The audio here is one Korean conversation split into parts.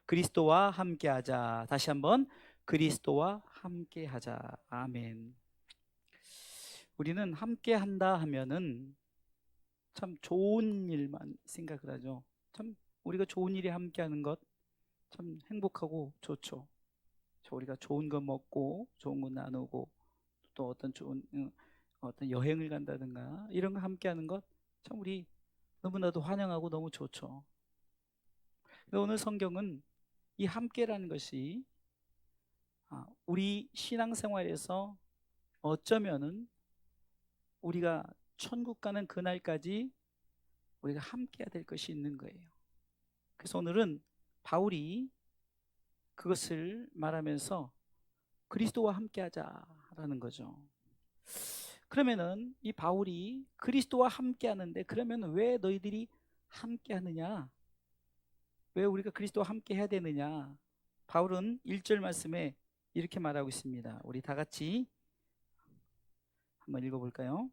그리스도와 함께하자. 다시 한번 그리스도와 함께하자. 아멘. 우리는 함께한다 하면은 참 좋은 일만 생각을 하죠. 참 우리가 좋은 일에 함께하는 것 참 행복하고 좋죠. 우리가 좋은 거 먹고 좋은 거 나누고 또 어떤 좋은 어떤 여행을 간다든가 이런 거 함께하는 것 참 우리 너무나도 환영하고 너무 좋죠. 오늘 성경은 이 함께라는 것이 우리 신앙생활에서 어쩌면은 우리가 천국 가는 그날까지 우리가 함께해야 될 것이 있는 거예요. 그래서 오늘은 바울이 그것을 말하면서 그리스도와 함께하자라는 거죠. 그러면은 이 바울이 그리스도와 함께하는데 그러면 왜 너희들이 함께하느냐? 왜 우리가 그리스도와 함께해야 되느냐? 바울은 1절 말씀에 이렇게 말하고 있습니다. 우리 다 같이 한번 읽어볼까요?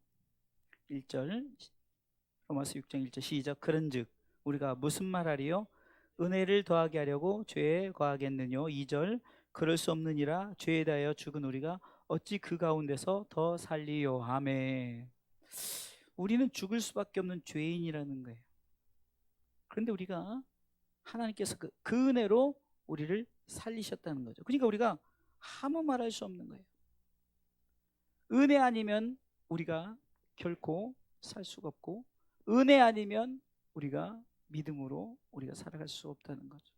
1절 로마서 6장 1절 시작. 그런즉 우리가 무슨 말하리요? 은혜를 더하게 하려고 죄에 거하겠느뇨? 2절 그럴 수 없느니라. 죄에 대하여 죽은 우리가 어찌 그 가운데서 더 살리요? 아멘. 우리는 죽을 수밖에 없는 죄인이라는 거예요. 그런데 우리가 하나님께서 그 은혜로 우리를 살리셨다는 거죠. 그러니까 우리가 아무 말할 수 없는 거예요. 은혜 아니면 우리가 결코 살 수가 없고, 은혜 아니면 우리가 믿음으로 우리가 살아갈 수 없다는 거죠.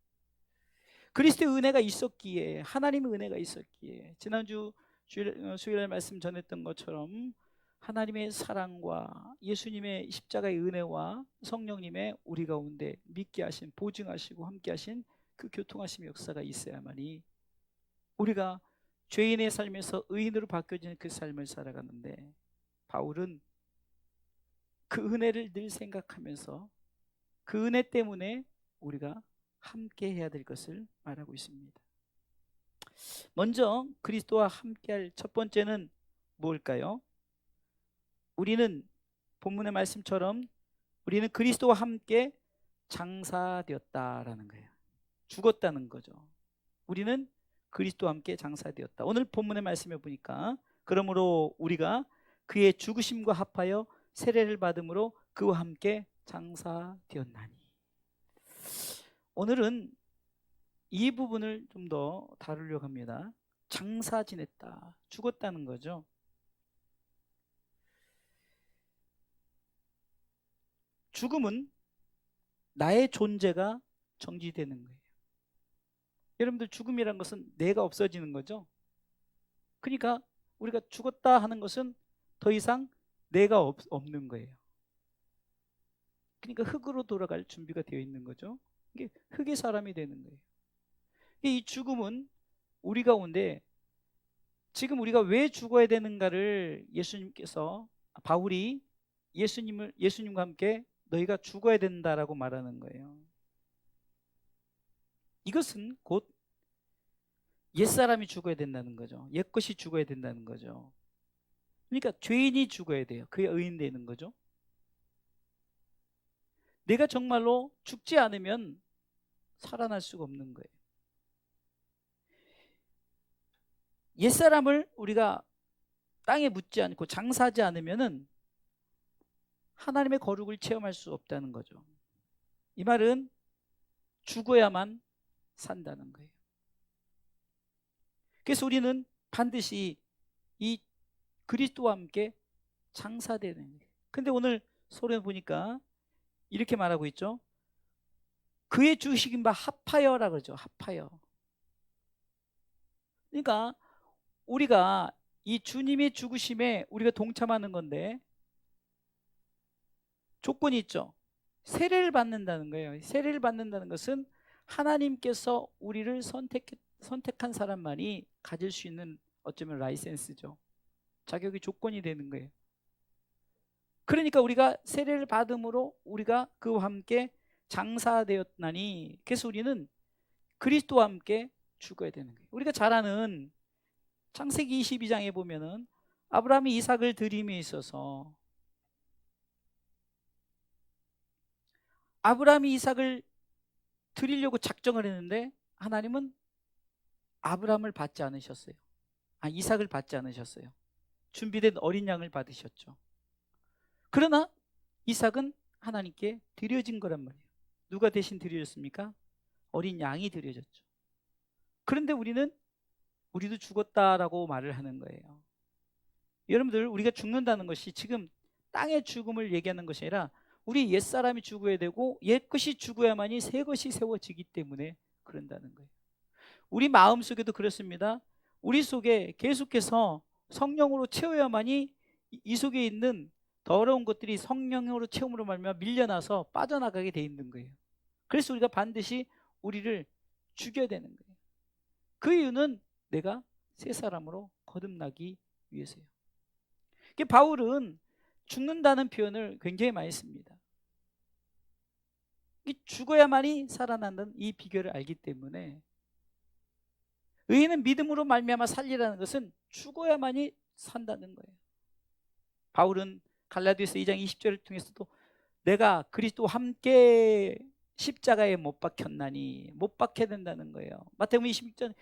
그리스도의 은혜가 있었기에, 하나님의 은혜가 있었기에, 지난주 수요일 말씀 전했던 것처럼 하나님의 사랑과 예수님의 십자가의 은혜와 성령님의 우리 가운데 믿게 하신, 보증하시고 함께 하신 그 교통하심의 역사가 있어야만이 우리가 죄인의 삶에서 의인으로 바뀌어지는 그 삶을 살아가는데, 바울은 그 은혜를 늘 생각하면서 그 은혜 때문에 우리가 함께 해야 될 것을 말하고 있습니다. 먼저 그리스도와 함께할 첫 번째는 무엇일까요? 우리는 본문의 말씀처럼 우리는 그리스도와 함께 장사되었다라는 거예요. 죽었다는 거죠. 우리는 그리스도와 함께 장사되었다. 오늘 본문의 말씀에 보니까 그러므로 우리가 그의 죽으심과 합하여 세례를 받음으로 그와 함께 장사되었나니. 오늘은 이 부분을 좀 더 다루려고 합니다. 장사 지냈다, 죽었다는 거죠. 죽음은 나의 존재가 정지되는 거예요. 여러분들, 죽음이란 것은 내가 없어지는 거죠. 그러니까 우리가 죽었다 하는 것은 더 이상 내가 없는 거예요. 그러니까 흙으로 돌아갈 준비가 되어 있는 거죠. 이게 흙의 사람이 되는 거예요. 이 죽음은 우리 가운데 지금 우리가 왜 죽어야 되는가를 예수님께서, 바울이 예수님과 함께 너희가 죽어야 된다라고 말하는 거예요. 이것은 곧 옛사람이 죽어야 된다는 거죠. 옛것이 죽어야 된다는 거죠. 그러니까 죄인이 죽어야 돼요. 그게 의인 되는 거죠. 내가 정말로 죽지 않으면 살아날 수가 없는 거예요. 옛사람을 우리가 땅에 묻지 않고 장사하지 않으면은 하나님의 거룩을 체험할 수 없다는 거죠. 이 말은 죽어야만 산다는 거예요. 그래서 우리는 반드시 이 그리스도와 함께 장사되는 거예요. 근데 오늘 소리에 보니까 이렇게 말하고 있죠. 그의 죽으신 바 합하여라 그러죠. 합하여. 그러니까 우리가 이 주님의 죽으심에 우리가 동참하는 건데 조건이 있죠. 세례를 받는다는 거예요. 세례를 받는다는 것은 하나님께서 우리를 선택한 사람만이 가질 수 있는 어쩌면 라이센스죠. 자격이 조건이 되는 거예요. 그러니까 우리가 세례를 받음으로 우리가 그와 함께 장사되었나니, 그래서 우리는 그리스도와 함께 죽어야 되는 거예요. 우리가 잘 아는 창세기 22장에 보면은 아브라함이 이삭을 드림에 있어서 아브라함이 이삭을 드리려고 작정을 했는데 하나님은 아브라함을 받지 않으셨어요. 이삭을 받지 않으셨어요. 준비된 어린 양을 받으셨죠. 그러나 이삭은 하나님께 드려진 거란 말이에요. 누가 대신 드려졌습니까? 어린 양이 드려졌죠. 그런데 우리도 죽었다라고 말을 하는 거예요. 여러분들, 우리가 죽는다는 것이 지금 땅의 죽음을 얘기하는 것이 아니라 우리 옛사람이 죽어야 되고 옛것이 죽어야만이 새것이 세워지기 때문에 그런다는 거예요. 우리 마음속에도 그렇습니다. 우리 속에 계속해서 성령으로 채워야만이 이 속에 있는 더러운 것들이 성령으로 채움으로 말미암아 밀려나서 빠져나가게 돼 있는 거예요. 그래서 우리가 반드시 우리를 죽여야 되는 거예요. 그 이유는 내가 새 사람으로 거듭나기 위해서요. 바울은 죽는다는 표현을 굉장히 많이 씁니다. 죽어야만이 살아난다는 이 비결을 알기 때문에 의인은 믿음으로 말미암아 살리라는 것은 죽어야만이 산다는 거예요. 바울은 갈라디아서 2장 20절을 통해서도 내가 그리스도와 함께 십자가에 못 박혔나니, 못 박혀야 된다는 거예요. 마태복음 16장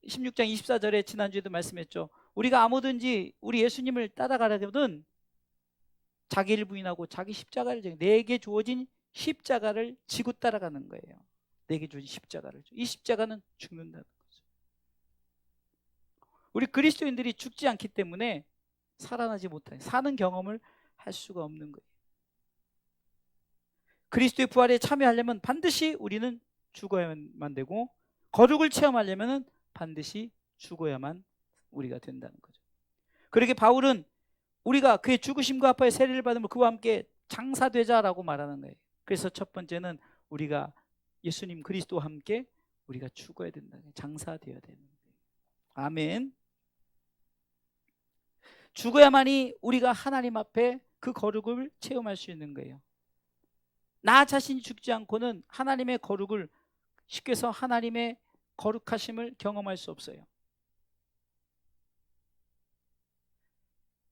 24절에 지난주에도 말씀했죠. 우리가 아무든지 우리 예수님을 따라가려거든 자기를 부인하고 자기 십자가를 지고 내게 주어진 십자가를 지고 따라가는 거예요. 내게 주어진 십자가를. 이 십자가는 죽는다는 거죠. 우리 그리스도인들이 죽지 않기 때문에 살아나지 못하는, 사는 경험을 할 수가 없는 거예요. 그리스도의 부활에 참여하려면 반드시 우리는 죽어야만 되고, 거룩을 체험하려면 반드시 죽어야만 우리가 된다는 거죠. 그러게 바울은 우리가 그의 죽으심과 합하여 세례를 받으면 그와 함께 장사되자라고 말하는 거예요. 그래서 첫 번째는 우리가 예수님 그리스도와 함께 우리가 죽어야 된다는 거예요. 장사되어야 되는 거예요. 아멘. 죽어야만이 우리가 하나님 앞에 그 거룩을 체험할 수 있는 거예요. 나 자신이 죽지 않고는 하나님의 거룩을, 쉽게 해서 하나님의 거룩하심을 경험할 수 없어요.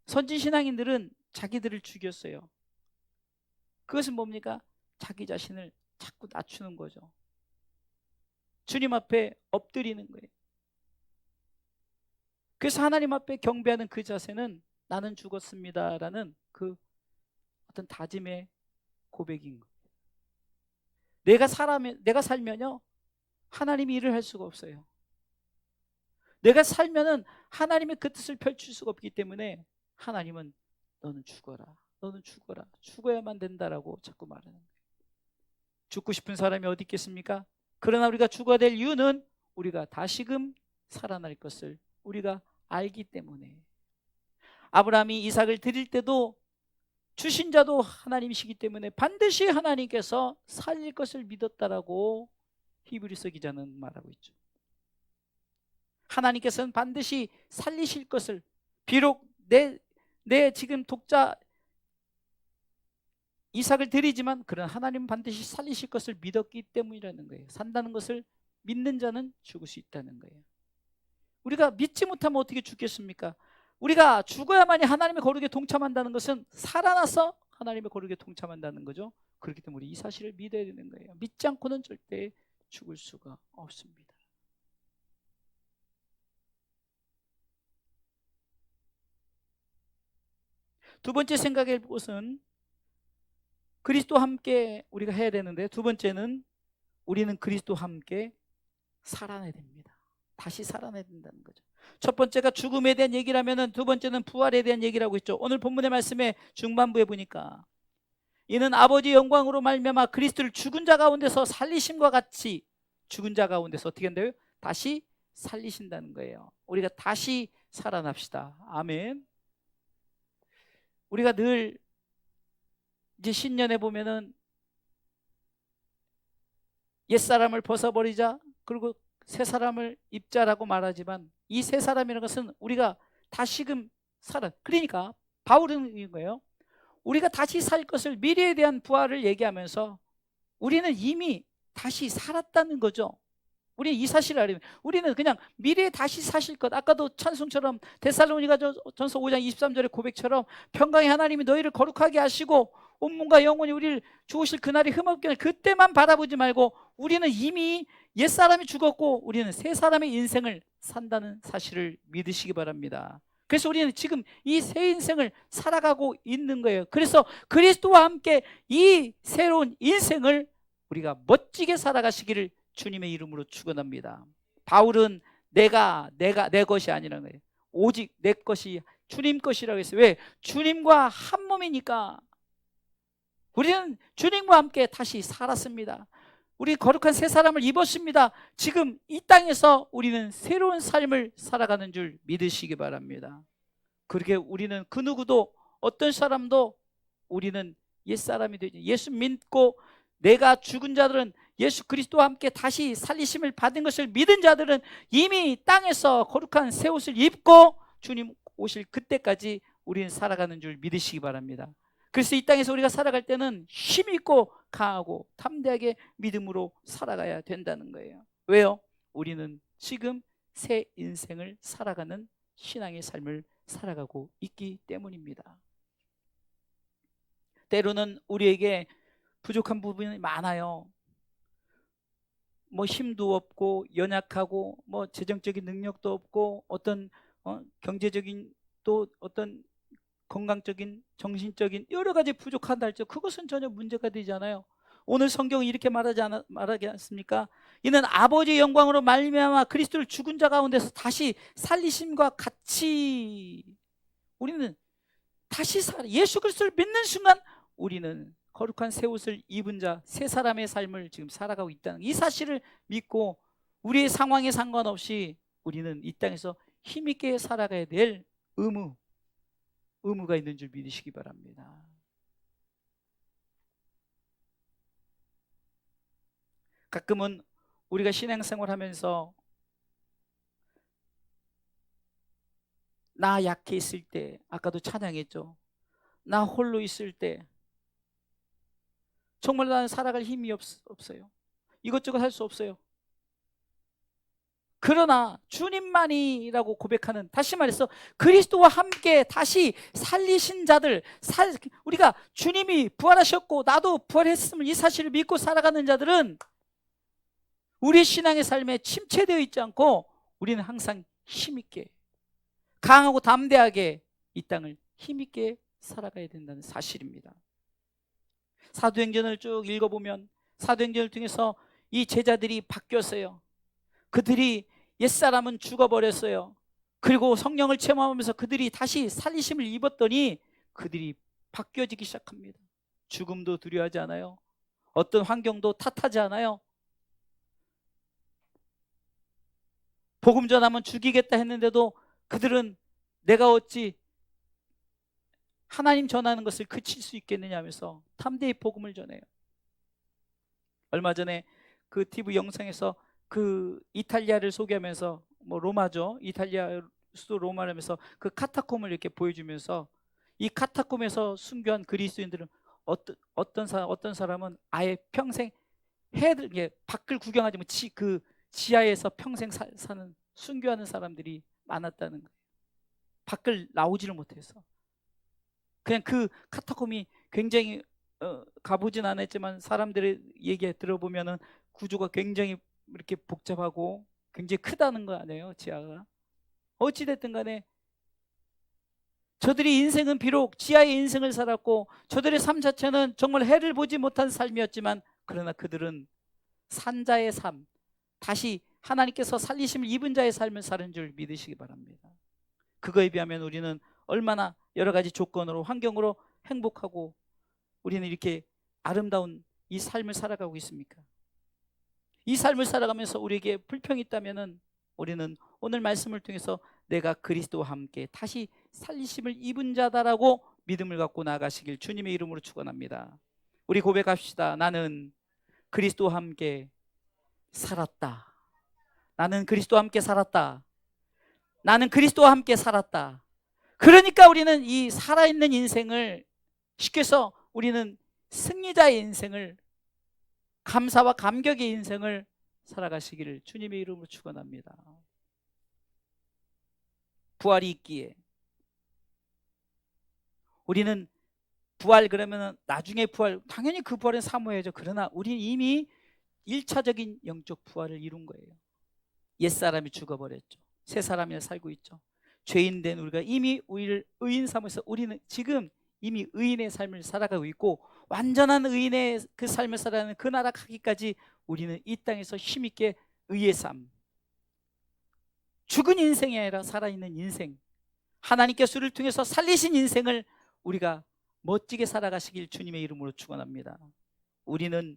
선지신앙인들은 자기들을 죽였어요. 그것은 뭡니까? 자기 자신을 자꾸 낮추는 거죠. 주님 앞에 엎드리는 거예요. 그래서 하나님 앞에 경배하는 그 자세는 나는 죽었습니다라는 그 어떤 다짐의 고백인 거예요. 내가 살면요 하나님이 일을 할 수가 없어요. 내가 살면은 하나님의 그 뜻을 펼칠 수가 없기 때문에 하나님은 너는 죽어라, 너는 죽어라, 죽어야만 된다라고 자꾸 말하는 거예요. 죽고 싶은 사람이 어디 있겠습니까? 그러나 우리가 죽어야 될 이유는 우리가 다시금 살아날 것을 우리가 알기 때문에. 아브라함이 이삭을 드릴 때도 주신 자도 하나님이시기 때문에 반드시 하나님께서 살릴 것을 믿었다라고 히브리서 기자는 말하고 있죠. 하나님께서는 반드시 살리실 것을, 비록 내 지금 독자 이삭을 드리지만 그런 하나님은 반드시 살리실 것을 믿었기 때문이라는 거예요. 산다는 것을 믿는 자는 죽을 수 있다는 거예요. 우리가 믿지 못하면 어떻게 죽겠습니까? 우리가 죽어야만이 하나님의 거룩에 동참한다는 것은 살아나서 하나님의 거룩에 동참한다는 거죠. 그렇기 때문에 우리 이 사실을 믿어야 되는 거예요. 믿지 않고는 절대 죽을 수가 없습니다. 두 번째 생각할 것은 그리스도와 함께 우리가 해야 되는데, 두 번째는 우리는 그리스도와 함께 살아나야 됩니다. 다시 살아나야 된다는 거죠. 첫 번째가 죽음에 대한 얘기라면 두 번째는 부활에 대한 얘기라고 했죠. 오늘 본문의 말씀의 중반부에 보니까 이는 아버지의 영광으로 말미암아 그리스도를 죽은 자 가운데서 살리심과 같이 죽은 자 가운데서 어떻게 한다고요? 다시 살리신다는 거예요. 우리가 다시 살아납시다. 아멘. 우리가 늘 이제 신년에 보면은 옛사람을 벗어버리자, 그리고 새 사람을 입자라고 말하지만 이 새 사람이라는 것은 우리가 다시금 그러니까 바울은 이런 거예요. 우리가 다시 살 것을, 미래에 대한 부활을 얘기하면서 우리는 이미 다시 살았다는 거죠. 우리 이 사실을 알면 우리는 그냥 미래에 다시 사실 것, 아까도 찬송처럼 데살로니가전서 5장 23절의 고백처럼 평강의 하나님이 너희를 거룩하게 하시고 온 몸과 영혼이 우리를 주오실 그날이 흠없게, 그때만 바라보지 말고 우리는 이미 옛사람이 죽었고 우리는 새 사람의 인생을 산다는 사실을 믿으시기 바랍니다. 그래서 우리는 지금 이 새 인생을 살아가고 있는 거예요. 그래서 그리스도와 함께 이 새로운 인생을 우리가 멋지게 살아가시기를 주님의 이름으로 축원합니다. 바울은 내가 내 것이 아니라는 거예요. 오직 내 것이 주님 것이라고 했어요. 왜? 주님과 한 몸이니까. 우리는 주님과 함께 다시 살았습니다. 우리 거룩한 새 사람을 입었습니다. 지금 이 땅에서 우리는 새로운 삶을 살아가는 줄 믿으시기 바랍니다. 그렇게 우리는 그 누구도 어떤 사람도 우리는 옛사람이 되지. 예수 믿고 내가 죽은 자들은 예수 그리스도와 함께 다시 살리심을 받은 것을 믿은 자들은 이미 땅에서 거룩한 새 옷을 입고 주님 오실 그때까지 우리는 살아가는 줄 믿으시기 바랍니다. 그래서 이 땅에서 우리가 살아갈 때는 힘있고 강하고 담대하게 믿음으로 살아가야 된다는 거예요. 왜요? 우리는 지금 새 인생을 살아가는 신앙의 삶을 살아가고 있기 때문입니다. 때로는 우리에게 부족한 부분이 많아요. 뭐 힘도 없고 연약하고 뭐 재정적인 능력도 없고 어떤 경제적인 또 어떤 건강적인 정신적인 여러 가지 부족한다 할지라도 그것은 전혀 문제가 되지 않아요. 오늘 성경이 이렇게 말하지 않습니까? 이는 아버지의 영광으로 말미암아 그리스도를 죽은 자 가운데서 다시 살리심과 같이 우리는 다시 예수 그리스도를 믿는 순간 우리는 거룩한 새 옷을 입은 자, 새 사람의 삶을 지금 살아가고 있다는 이 사실을 믿고 우리의 상황에 상관없이 우리는 이 땅에서 힘있게 살아가야 될 의무가 있는 줄 믿으시기 바랍니다. 가끔은 우리가 신앙생활하면서 나 약해 있을 때, 아까도 찬양했죠. 나 홀로 있을 때 정말 나는 살아갈 힘이 없어요. 이것저것 할 수 없어요. 그러나 주님만이라고 고백하는, 다시 말해서 그리스도와 함께 다시 살리신 자들, 우리가 주님이 부활하셨고 나도 부활했음을 이 사실을 믿고 살아가는 자들은 우리 신앙의 삶에 침체되어 있지 않고 우리는 항상 힘있게 강하고 담대하게 이 땅을 힘있게 살아가야 된다는 사실입니다. 사도행전을 쭉 읽어보면 사도행전을 통해서 이 제자들이 바뀌었어요. 그들이 옛사람은 죽어버렸어요. 그리고 성령을 체험하면서 그들이 다시 살리심을 입었더니 그들이 바뀌어지기 시작합니다. 죽음도 두려워하지 않아요. 어떤 환경도 탓하지 않아요. 복음 전하면 죽이겠다 했는데도 그들은 내가 어찌 하나님 전하는 것을 그칠 수 있겠느냐 하면서 담대히 복음을 전해요. 얼마 전에 그 TV 영상에서 그 이탈리아를 소개하면서 뭐 로마죠. 이탈리아 수도 로마를 하면서 그 카타콤을 이렇게 보여주면서 이 카타콤에서 순교한 그리스도인들은 어떤 사람은 아예 평생 밖을 구경하지 뭐 그 지하에서 평생 사는 순교하는 사람들이 많았다는 거예요. 밖을 나오지를 못해서 그냥 그 카타콤이 굉장히 가보진 않았지만 사람들의 얘기 들어보면은 구조가 굉장히 이렇게 복잡하고 굉장히 크다는 거 아니에요, 지하가. 어찌됐든 간에 저들이 인생은 비록 지하의 인생을 살았고 저들의 삶 자체는 정말 해를 보지 못한 삶이었지만 그러나 그들은 산자의 삶, 다시 하나님께서 살리심을 입은 자의 삶을 사는 줄 믿으시기 바랍니다. 그거에 비하면 우리는 얼마나 여러 가지 조건으로 환경으로 행복하고 우리는 이렇게 아름다운 이 삶을 살아가고 있습니까? 이 삶을 살아가면서 우리에게 불평이 있다면 우리는 오늘 말씀을 통해서 내가 그리스도와 함께 다시 살리심을 입은 자다라고 믿음을 갖고 나아가시길 주님의 이름으로 축원합니다. 우리 고백합시다. 나는 그리스도와 함께 살았다. 나는 그리스도와 함께 살았다. 나는 그리스도와 함께 살았다. 그러니까 우리는 이 살아있는 인생을, 쉽게 해서 우리는 승리자의 인생을, 감사와 감격의 인생을 살아가시기를 주님의 이름으로 축원합니다. 부활이 있기에 우리는 부활 그러면 나중에 부활, 당연히 그 부활은 사모해야죠. 그러나 우리는 이미 1차적인 영적 부활을 이룬 거예요. 옛사람이 죽어버렸죠. 새 사람이 살고 있죠. 죄인된 우리가 이미 우리를 의인 삼아서 우리는 지금 이미 의인의 삶을 살아가고 있고, 완전한 의인의 그 삶을 살아가는 그 나라 가기까지 우리는 이 땅에서 힘있게 의의 삶, 죽은 인생이 아니라 살아있는 인생, 하나님께서 우리를 통해서 살리신 인생을 우리가 멋지게 살아가시길 주님의 이름으로 축원합니다. 우리는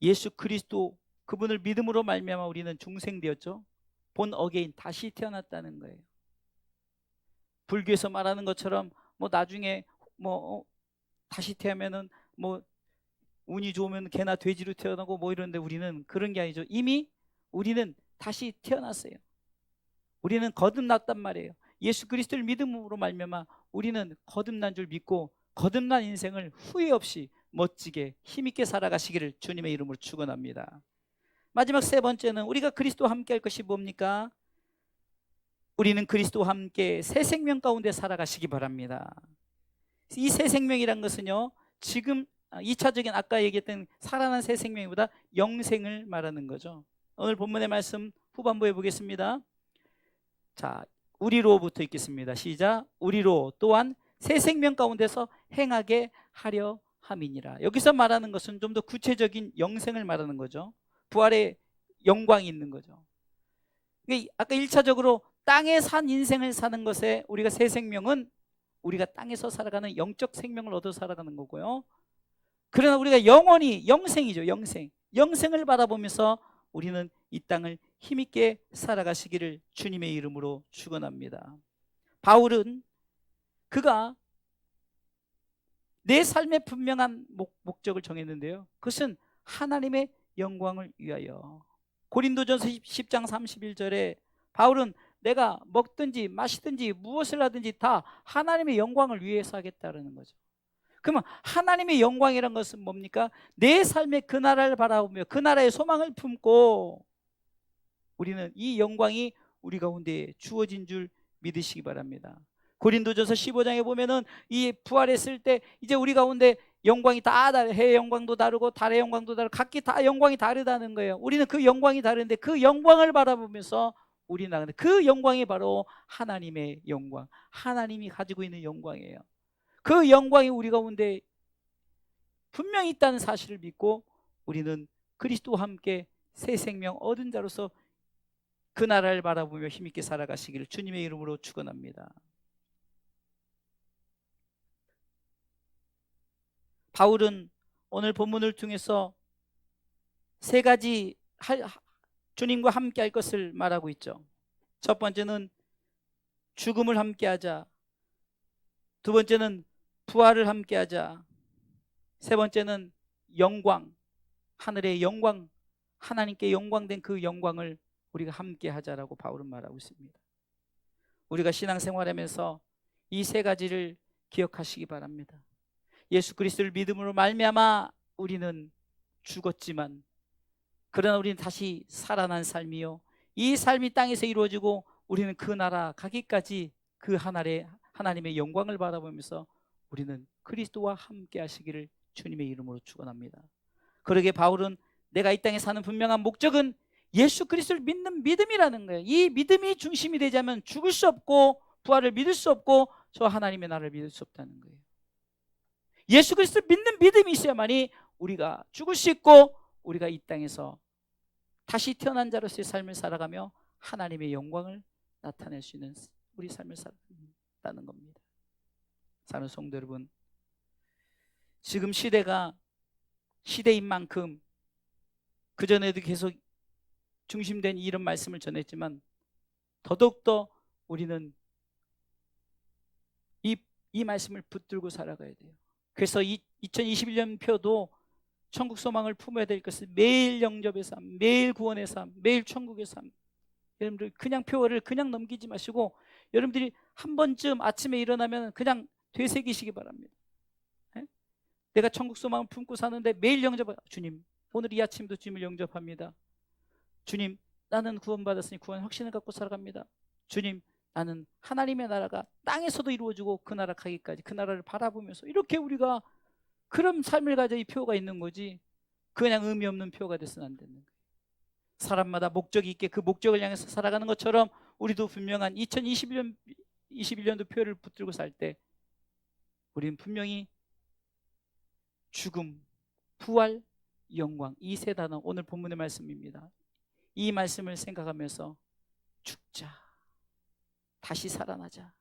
예수 그리스도 그분을 믿음으로 말미암아 우리는 중생되었죠. 본 어게인, 다시 태어났다는 거예요. 불교에서 말하는 것처럼 뭐 나중에 뭐 다시 태어나면은 뭐 운이 좋으면 개나 돼지로 태어나고 뭐 이런데, 우리는 그런 게 아니죠. 이미 우리는 다시 태어났어요. 우리는 거듭났단 말이에요. 예수 그리스도를 믿음으로 말미암아 우리는 거듭난 줄 믿고 거듭난 인생을 후회 없이 멋지게 힘있게 살아가시기를 주님의 이름으로 축원합니다. 마지막 세 번째는 우리가 그리스도와 함께 할 것이 뭡니까? 우리는 그리스도와 함께 새 생명 가운데 살아가시기 바랍니다. 이 새 생명이란 것은요, 지금 2차적인 아까 얘기했던 살아난 새 생명보다 영생을 말하는 거죠. 오늘 본문의 말씀 후반부에 보겠습니다. 자, 우리로부터 읽겠습니다. 시작. 우리로 또한 새 생명 가운데서 행하게 하려 함이니라. 여기서 말하는 것은 좀 더 구체적인 영생을 말하는 거죠. 부활의 영광이 있는 거죠. 아까 1차적으로 땅에 산 인생을 사는 것에 우리가 새 생명은 우리가 땅에서 살아가는 영적 생명을 얻어 살아가는 거고요. 그러나 우리가 영원히 영생이죠. 영생을 바라보면서 우리는 이 땅을 힘있게 살아가시기를 주님의 이름으로 축원합니다. 바울은 그가 내 삶의 분명한 목적을 정했는데요, 그것은 하나님의 영광을 위하여. 고린도전서 10장 31절에 바울은 내가 먹든지 마시든지 무엇을 하든지 다 하나님의 영광을 위해서 하겠다는 거죠. 그러면 하나님의 영광이란 것은 뭡니까? 내 삶의 그 나라를 바라보며 그 나라의 소망을 품고 우리는 이 영광이 우리 가운데 주어진 줄 믿으시기 바랍니다. 고린도전서 15장에 보면은 이 부활했을 때 이제 우리 가운데 영광이 다 다르고, 해의 영광도 다르고 달의 영광도 다르고 각기 다 영광이 다르다는 거예요. 우리는 그 영광이 다른데 그 영광을 바라보면서 우리 나가는 그 영광이 바로 하나님의 영광, 하나님이 가지고 있는 영광이에요. 그 영광이 우리 가운데 분명히 있다는 사실을 믿고 우리는 그리스도와 함께 새 생명 얻은 자로서 그 나라를 바라보며 힘있게 살아가시기를 주님의 이름으로 축원합니다. 바울은 오늘 본문을 통해서 세 가지 주님과 함께 할 것을 말하고 있죠. 첫 번째는 죽음을 함께 하자. 두 번째는 부활을 함께 하자. 세 번째는 영광, 하늘의 영광, 하나님께 영광된 그 영광을 우리가 함께 하자라고 바울은 말하고 있습니다. 우리가 신앙생활하면서 이 세 가지를 기억하시기 바랍니다. 예수 그리스도를 믿음으로 말미암아 우리는 죽었지만 그러나 우리는 다시 살아난 삶이요, 이 삶이 땅에서 이루어지고 우리는 그 나라 가기까지 그 하나님의 영광을 바라보면서 우리는 그리스도와 함께 하시기를 주님의 이름으로 축원합니다. 그러게 바울은 내가 이 땅에 사는 분명한 목적은 예수 그리스도를 믿는 믿음이라는 거예요. 이 믿음이 중심이 되자면 죽을 수 없고 부활을 믿을 수 없고 저 하나님의 나라를 믿을 수 없다는 거예요. 예수 그리스도를 믿는 믿음이 있어야만이 우리가 죽을 수 있고 우리가 이 땅에서 다시 태어난 자로서의 삶을 살아가며 하나님의 영광을 나타낼 수 있는 우리 삶을 살아가는 겁니다. 사랑하는 성도 여러분, 지금 시대인 만큼 그전에도 계속 중심된 이런 말씀을 전했지만 더더욱더 우리는 이 말씀을 붙들고 살아가야 돼요. 그래서 2021년 표도 천국 소망을 품어야 될 것은 매일 영접의 삶, 매일 구원의 삶, 매일 천국의 삶. 여러분들 그냥 표를 그냥 넘기지 마시고 여러분들이 한 번쯤 아침에 일어나면 그냥 되새기시기 바랍니다. 내가 천국 소망을 품고 사는데 매일 주님, 오늘 이 아침도 주님을 영접합니다. 주님, 나는 구원받았으니 구원 확신을 갖고 살아갑니다. 주님, 나는 하나님의 나라가 땅에서도 이루어지고 그 나라 가기까지 그 나라를 바라보면서 이렇게 우리가 그런 삶을 가져 이 표가 있는 거지. 그냥 의미 없는 표가 돼서는 안 되는 거예요. 사람마다 목적이 있게 그 목적을 향해서 살아가는 것처럼 우리도 분명한 21년도 표를 붙들고 살 때 우리는 분명히 죽음, 부활, 영광, 이 세 단어, 오늘 본문의 말씀입니다. 이 말씀을 생각하면서 죽자, 다시 살아나자,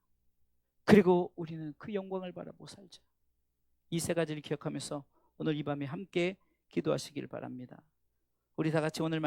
그리고 우리는 그 영광을 바라보고 살자. 이 세 가지를 기억하면서 오늘 이 밤에 함께 기도하시길 바랍니다. 우리 다 같이 오늘